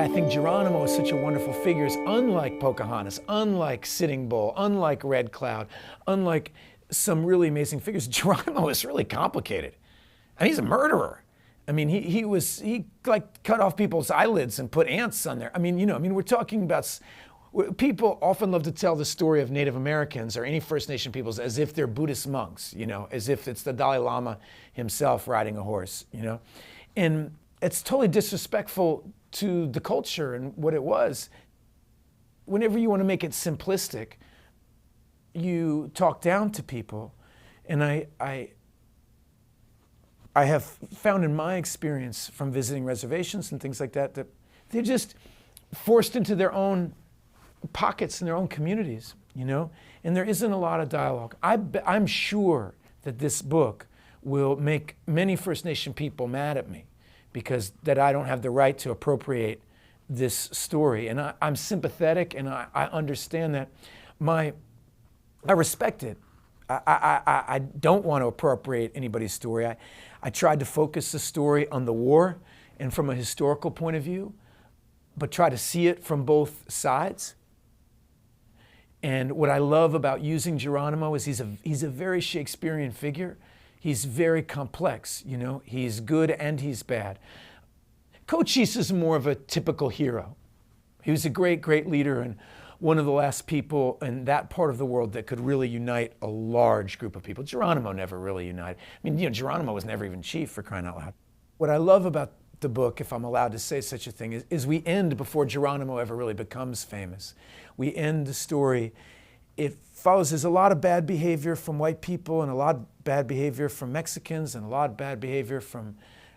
why I think Geronimo is such a wonderful figure is unlike Pocahontas, unlike Sitting Bull, unlike Red Cloud, unlike some really amazing figures, Geronimo is really complicated. I mean, he's a murderer. I mean, he like cut off people's eyelids and put ants on there. I mean, we're talking about, people often love to tell the story of Native Americans or any First Nation peoples as if they're Buddhist monks, as if it's the Dalai Lama himself riding a horse, And it's totally disrespectful to the culture and what it was. Whenever you want to make it simplistic, you talk down to people. And I have found in my experience from visiting reservations and things like that, that they're just forced into their own pockets in their own communities, and there isn't a lot of dialogue. I'm sure that this book will make many First Nation people mad at me because that I don't have the right to appropriate this story. And I'm sympathetic and I understand that. I respect it. I don't want to appropriate anybody's story. I tried to focus the story on the war and from a historical point of view, but try to see it from both sides. And what I love about using Geronimo is he's a very Shakespearean figure. He's very complex, he's good and he's bad. Cochise is more of a typical hero. He was a great, great leader and one of the last people in that part of the world that could really unite a large group of people. Geronimo never really united. I mean, Geronimo was never even chief, for crying out loud. What I love about the book, if I'm allowed to say such a thing, is we end before Geronimo ever really becomes famous. We end the story. It follows, there's a lot of bad behavior from white people and a lot of bad behavior from Mexicans and a lot of bad behavior from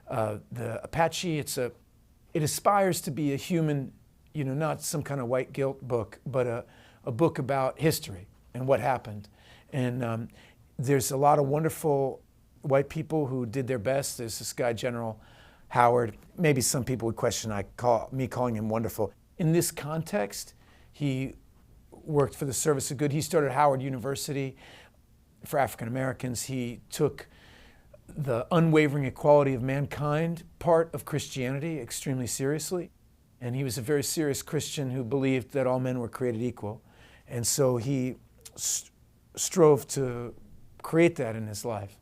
the Apache. It aspires to be a human, not some kind of white guilt book, but a book about history and what happened. And there's a lot of wonderful white people who did their best. There's this guy, General Howard. Maybe some people would question me calling him wonderful. In this context, he worked for the service of good. He started Howard University for African Americans. He took the unwavering equality of mankind part of Christianity extremely seriously. And he was a very serious Christian who believed that all men were created equal. And so he strove to create that in his life.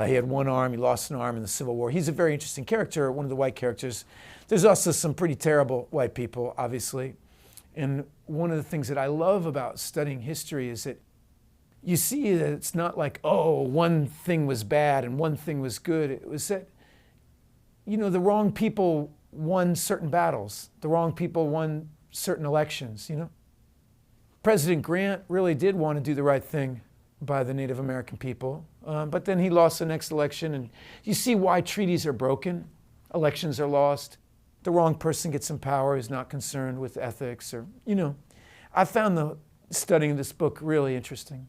He had one arm, he lost an arm in the Civil War. He's a very interesting character, one of the white characters. There's also some pretty terrible white people, obviously. And one of the things that I love about studying history is that you see that it's not like, oh, one thing was bad and one thing was good. It was that, the wrong people won certain battles. The wrong people won certain elections, President Grant really did want to do the right thing by the Native American people, but then he lost the next election, and you see why treaties are broken, elections are lost, the wrong person gets in power who's not concerned with ethics, or, I found studying this book really interesting.